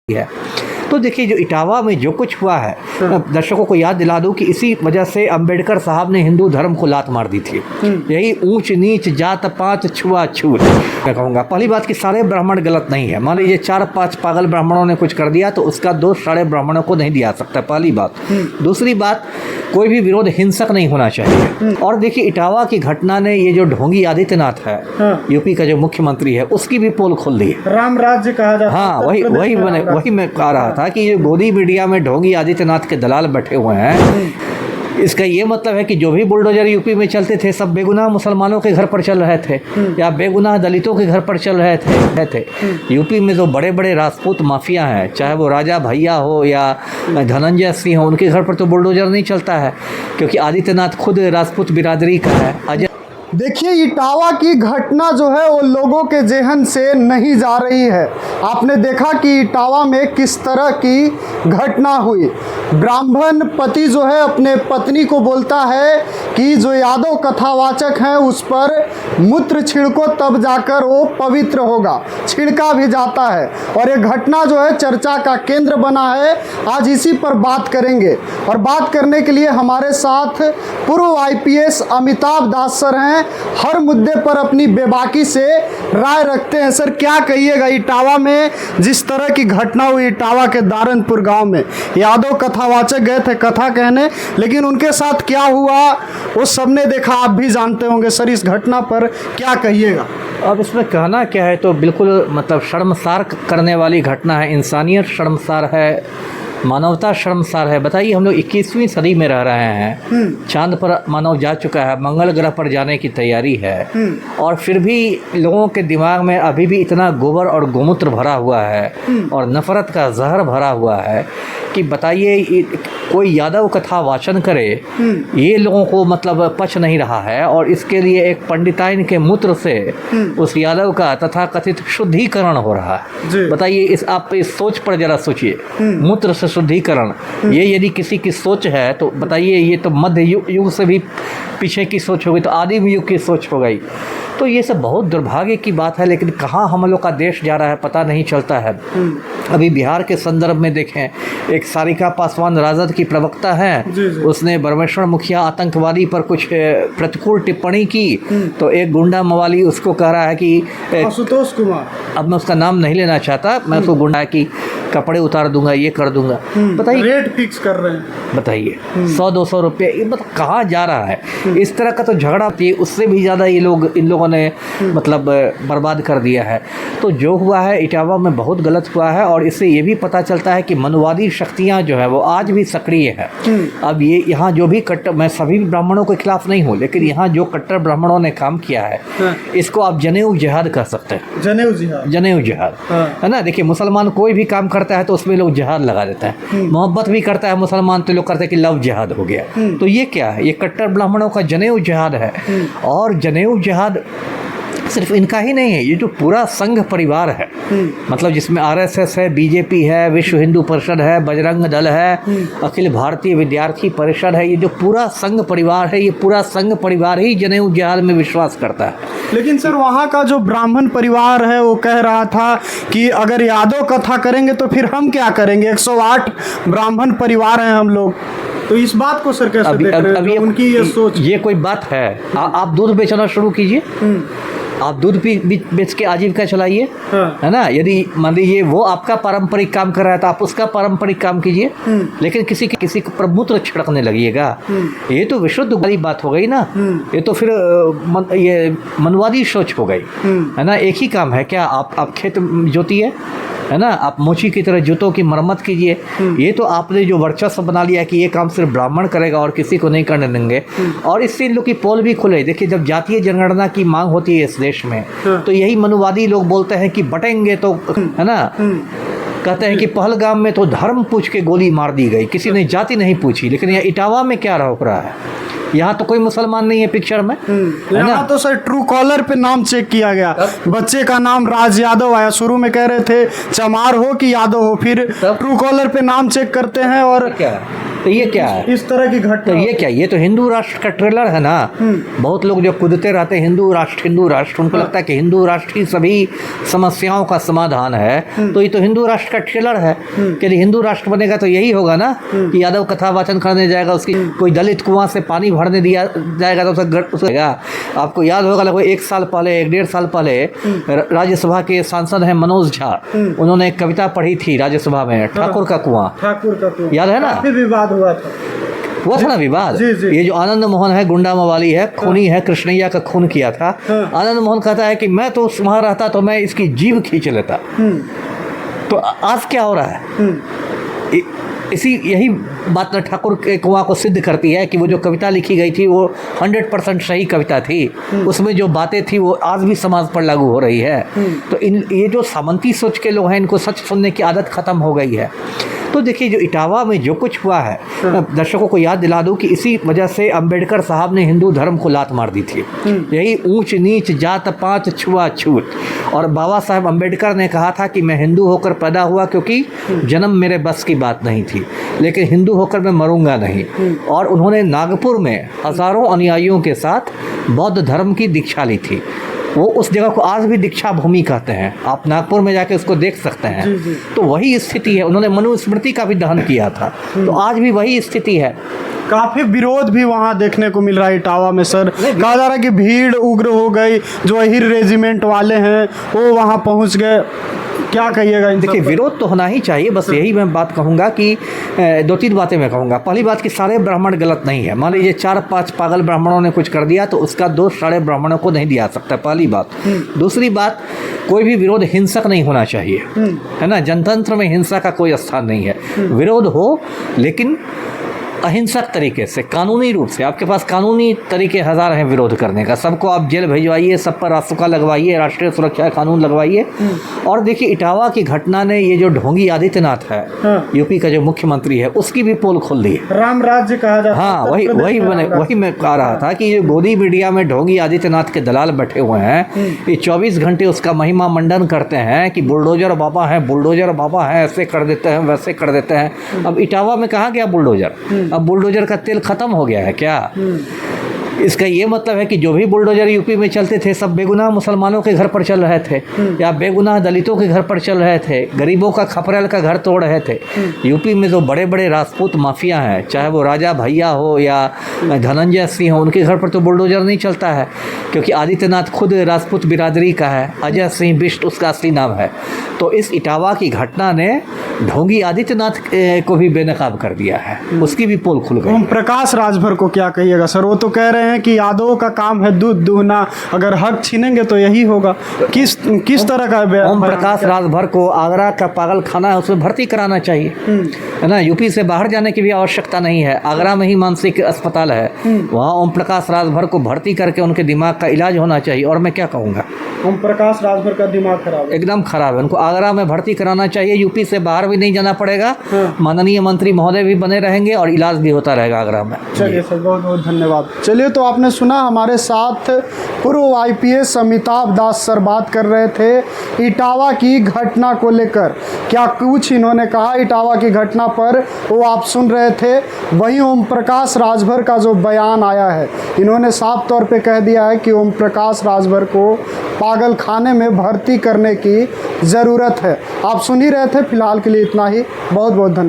है। तो देखिए जो इटावा में जो कुछ हुआ है, दर्शकों को याद दिला दूं कि इसी वजह से अंबेडकर साहब ने हिंदू धर्म को लात मार दी थी। यही ऊंच नीच जात पात छुआछूत मैं कहूँगा। पहली बात कि सारे ब्राह्मण गलत नहीं है। मान लीजिए 4-5 पागल ब्राह्मणों ने कुछ कर दिया तो उसका दोष सारे ब्राह्मणों को नहीं दिया सकता, पहली बात। दूसरी बात, कोई भी विरोध हिंसक नहीं होना चाहिए। और देखिए इटावा की घटना ने ये जो ढोंगी आदित्यनाथ है, यूपी का जो मुख्यमंत्री है, उसकी भी पोल खोल दी। राम राज्य कहा जाता है। हाँ, वही मैं कह रहा था कि ये गोदी मीडिया में ढोंगी आदित्यनाथ के दलाल बैठे हुए हैं। इसका ये मतलब है कि जो भी बुलडोजर यूपी में चलते थे सब बेगुनाह मुसलमानों के घर पर चल रहे थे या बेगुनाह दलितों के घर पर चल रहे थे। यूपी में जो बड़े बड़े राजपूत माफिया हैं, चाहे वो राजा भैया हो या धनंजय सिंह हो, उनके घर पर तो बुलडोजर नहीं चलता है, क्योंकि आदित्यनाथ खुद राजपूत बिरादरी का है। देखिए इटावा की घटना जो है वो लोगों के जेहन से नहीं जा रही है। आपने देखा कि इटावा में किस तरह की घटना हुई। ब्राह्मण पति जो है अपने पत्नी को बोलता है कि जो यादव कथावाचक हैं उस पर मूत्र छिड़को तब जाकर वो पवित्र होगा। छिड़का भी जाता है और ये घटना जो है चर्चा का केंद्र बना है। आज इसी पर बात करेंगे और बात करने के लिए हमारे साथ पूर्व IPS अमिताभ दास सर हैं। हर मुद्दे पर अपनी बेबाकी से राय रखते हैं। सर क्या कहिएगा, इटावा में जिस तरह की घटना हुई, इटावा के दारनपुर गांव में यादव कथावाचक गए थे कथा कहने, लेकिन उनके साथ क्या हुआ वो सबने देखा, आप भी जानते होंगे। सर इस घटना पर क्या कहिएगा? अब इसमें कहना क्या है, तो बिल्कुल मतलब शर्मसार करने वाली घटना है। इंसानियत शर्मसार है, मानवता शर्मसार है। बताइए, हम लोग 21वीं सदी में रह रहे हैं, चांद पर मानव जा चुका है, मंगल ग्रह पर जाने की तैयारी है, और फिर भी लोगों के दिमाग में अभी भी इतना गोबर और गोमूत्र भरा हुआ है और नफरत का जहर भरा हुआ है कि बताइए कोई यादव कथा वाचन करे, ये लोगों को मतलब पच नहीं रहा है। और इसके लिए एक पंडिताइन के मूत्र से उस यादव का तथाकथित शुद्धिकरण हो रहा है। बताइए, आप इस सोच पर जरा सोचिए, मूत्र से शुद्धिकरण, ये यदि किसी की सोच है तो बताइए, ये तो मध्य युग से भी पीछे की सोच हो गई, तो आदिम युग की सोच हो गई। तो ये सब बहुत दुर्भाग्य की बात है। लेकिन कहाँ हम लोग का देश जा रहा है पता नहीं चलता है। अभी बिहार के संदर्भ में देखें, एक सारिका पासवान राजद की प्रवक्ता है, उसने परमेश्वर मुखिया आतंकवादी पर कुछ प्रतिकूल टिप्पणी की, तो एक गुंडा मवाली उसको कह रहा है कि आशुतोष कुमार, अब मैं उसका नाम नहीं लेना चाहता, मैं उसको गुंडा की कपड़े उतार दूंगा, ये कर दूंगा। बताइए, रेट फिक्स कर रहे हैं। बताइए 100-200 रुपये, ये मतलब कहाँ जा रहा है? इस तरह का तो झगड़ा थी, उससे भी ज़्यादा इन लोगों ने मतलब बर्बाद कर दिया है। तो जो हुआ है इटावा में बहुत गलत हुआ है, और इससे ये भी पता चलता है कि मनवादी शक्तियाँ जो है वो आज भी सक्रिय है। अब ये यहाँ जो भी कट्टर, मैं सभी ब्राह्मणों के खिलाफ नहीं हूँ, लेकिन यहाँ जो कट्टर ब्राह्मणों ने काम किया है, इसको आप जनेऊ जिहाद कह सकते हैं। जनेऊ जिहाद है ना। देखिए, मुसलमान कोई भी काम करता है तो उसमें लोग जिहाद लगा देते हैं। मोहब्बत भी करता है मुसलमान तो लोग करते हैं कि लव जिहाद हो गया। तो ये क्या है? ये कट्टर ब्राह्मणों का जनेऊ जिहाद है। और जनेऊ जिहाद सिर्फ इनका ही नहीं है, ये जो पूरा संघ परिवार है, मतलब जिसमें RSS है, BJP है, विश्व हिंदू परिषद है, बजरंग दल है, अखिल भारतीय विद्यार्थी परिषद है, ये जो पूरा संघ परिवार है, ये पूरा संघ परिवार ही जनेऊ जिहाद में विश्वास करता है। लेकिन सर वहाँ का जो ब्राह्मण परिवार है वो कह रहा था कि अगर यादव कथा करेंगे तो फिर हम क्या करेंगे, 108 ब्राह्मण परिवार हैं हम लोग। तो इस बात को सर कैसे देख रहे हैं? उनकी ये सोच, ये कोई बात है? आप दूध बेचना शुरू कीजिए, आप दूध बेच के आजीविका चलाइए, है ना। यदि मान लीजिए वो आपका पारंपरिक काम कर रहा है तो आप उसका पारंपरिक काम कीजिए, लेकिन किसी को प्रमुत्र छिड़कने लगिएगा, ये तो विशुद्ध वाली बात हो गई ना। ये तो फिर ये मनवादी सोच हो गई, है ना। एक ही काम है क्या, आप खेत जोतिए, है ना, आप मोची की तरह जूतों की मरम्मत कीजिए। ये तो आपने जो वर्चस्व बना लिया कि ये काम सिर्फ ब्राह्मण करेगा और किसी को नहीं करने देंगे, और इससे इन लोग की पोल भी खुले। देखिए, जब जातीय जनगणना की मांग होती है इस देश में, तो यही मनुवादी लोग बोलते हैं कि बटेंगे तो, है ना। कहते हैं कि पहलगाम में तो धर्म पूछ के गोली मार दी गई, किसी ने जाति नहीं पूछी। लेकिन यहाँ इटावा में क्या रोक रहा है? यहाँ तो कोई मुसलमान नहीं है पिक्चर में, है ना। तो सर ट्रू कॉलर पे नाम चेक किया गया, बच्चे का नाम राज यादव आया। शुरू में कह रहे थे चमार हो कि यादव हो, फिर ट्रू कॉलर पे नाम चेक करते हैं और क्या तो ये क्या है? इस तरह की घटना तो ये क्या, ये तो हिंदू राष्ट्र का ट्रेलर है ना। बहुत लोग जो कूदते रहते हैं हिंदू राष्ट्र, उनको लगता है कि हिंदू राष्ट्र ही सभी समस्याओं का समाधान है। तो ये तो हिंदू राष्ट्र का ट्रेलर है कि हिंदू राष्ट्र बनेगा तो यही होगा ना कि यादव कथा वाचन करने जाएगा, उसकी कोई दलित कुआं से पानी भरने दिया जाएगा तो उसका। आपको याद होगा लगभग 1.5 साल पहले राज्यसभा के सांसद हैं मनोज झा, उन्होंने एक कविता पढ़ी थी राज्यसभा में, ठाकुर का कुआं, याद है ना? काफी विवाद हुआ था ना विवाद। जी, जी। ये जो आनंद मोहन है, गुंडा मवाली है, खूनी है, कृष्णैया का खून किया था। आनंद मोहन कहता है कि मैं तो वहां रहता तो मैं इसकी जीभ खींच लेता। तो आज क्या हो रहा है? यही बात ठाकुर के कुआं को सिद्ध करती है कि वो जो कविता लिखी गई थी वो 100% सही कविता थी। उसमें जो बातें थी वो आज भी समाज पर लागू हो रही है। तो ये जो सामंती सोच के लोग हैं, इनको सच सुनने की आदत खत्म हो गई है। तो देखिए जो इटावा में जो कुछ हुआ है, दर्शकों को याद दिला दूं कि इसी वजह से अंबेडकर साहब ने हिंदू धर्म को लात मार दी थी। यही ऊंच नीच जात पात छुआछूत। और बाबा साहब अंबेडकर ने कहा था कि मैं हिंदू होकर पैदा हुआ क्योंकि जन्म मेरे बस की बात नहीं थी, लेकिन हिंदू होकर मैं मरूंगा नहीं। और उन्होंने नागपुर में हजारों अनुयायियों के साथ बौद्ध धर्म की दीक्षा ली थी। वो उस जगह को आज भी दीक्षा भूमि कहते हैं, आप नागपुर में जाके उसको देख सकते हैं। तो वही स्थिति है। उन्होंने मनुस्मृति का भी दहन किया था, तो आज भी वही स्थिति है। काफी विरोध भी वहाँ देखने को मिल रहा है इटावा में सर। कहा जा रहा है कि भीड़ उग्र हो गई, जो अहिर रेजिमेंट वाले हैं वो वहाँ पहुँच गए। क्या कहिएगा? देखिए विरोध तो होना ही चाहिए, बस यही मैं बात कहूँगा कि 2-3 बातें मैं कहूँगा। पहली बात कि सारे ब्राह्मण गलत नहीं है। मान लीजिए 4-5 पागल ब्राह्मणों ने कुछ कर दिया तो उसका दोष सारे ब्राह्मणों को नहीं दिया सकता, पहली बात। दूसरी बात, कोई भी विरोध हिंसक नहीं होना चाहिए, है ना। जनतंत्र में हिंसा का कोई स्थान नहीं है। विरोध हो लेकिन अहिंसक तरीके से, कानूनी रूप से। आपके पास कानूनी तरीके हजार हैं विरोध करने का। सबको आप जेल भिजवाइए, सब पर रासुका लगवाइए, राष्ट्रीय सुरक्षा कानून लगवाइए। और देखिए इटावा की घटना ने ये जो ढोंगी आदित्यनाथ है, यूपी का जो मुख्यमंत्री है, उसकी भी पोल खोल दी। राम राज्य कहा जाता है। हाँ, वही मैं कह रहा था कि ये गोदी मीडिया में ढोंगी आदित्यनाथ के दलाल बैठे हुए हैं। ये 24 घंटे उसका महिमा मंडन करते हैं कि बुलडोजर बाबा है, बुलडोजर बाबा है, ऐसे कर देते हैं, वैसे कर देते हैं। अब इटावा में कहाँ गया बुलडोजर? अब बुलडोजर का तेल खत्म हो गया है क्या? इसका ये मतलब है कि जो भी बुलडोजर यूपी में चलते थे सब बेगुनाह मुसलमानों के घर पर चल रहे थे, या बेगुनाह दलितों के घर पर चल रहे थे, गरीबों का खपरेल का घर तोड़ रहे थे। यूपी में जो बड़े बड़े राजपूत माफिया हैं, चाहे वो राजा भैया हो या धनंजय सिंह हो, उनके घर पर तो बुलडोजर नहीं चलता है, क्योंकि आदित्यनाथ खुद राजपूत बिरादरी का है। अजय सिंह बिष्ट उसका असली नाम है। तो इस इटावा की घटना ने ढोंगी आदित्यनाथ को भी बेनकाब कर दिया है, उसकी भी पोल खुल गई। ओम प्रकाश राजभर को क्या कहिएगा सर? वो तो कह रहे हैं कि यादवों का काम है दूध दूहना, अगर हक छीनेंगे तो यही होगा। किस तरह का? ओम प्रकाश राजभर को आगरा का पागल खाना है उसमें भर्ती कराना चाहिए, है ना। यूपी से बाहर जाने की भी आवश्यकता नहीं है, आगरा में ही मानसिक अस्पताल है, वहाँ ओम प्रकाश राजभर को भर्ती करके उनके दिमाग का इलाज होना चाहिए। और मैं क्या कहूँगा, ओम प्रकाश राजभर का दिमाग खराब है, एकदम खराब है। उनको आगरा में भर्ती कराना चाहिए, यूपी से बाहर भी नहीं जाना पड़ेगा, माननीय मंत्री महोदय भी बने रहेंगे और इलाज भी होता रहेगा आगरा में। चलिए सर, बहुत बहुत धन्यवाद। चलिए, तो आपने सुना हमारे साथ पूर्व IPS अमिताभ दास सर बात कर रहे थे इटावा की घटना को लेकर। क्या कुछ इन्होंने कहा इटावा की घटना पर, वो आप सुन रहे थे। वहीं ओम प्रकाश राजभर का जो बयान आया है, इन्होंने साफ तौर पे कह दिया है कि ओम प्रकाश राजभर को पागल खाने में भर्ती करने की ज़रूरत है। आप सुन ही रहे थे। फिलहाल के लिए इतना ही। बहुत बहुत धन्यवाद।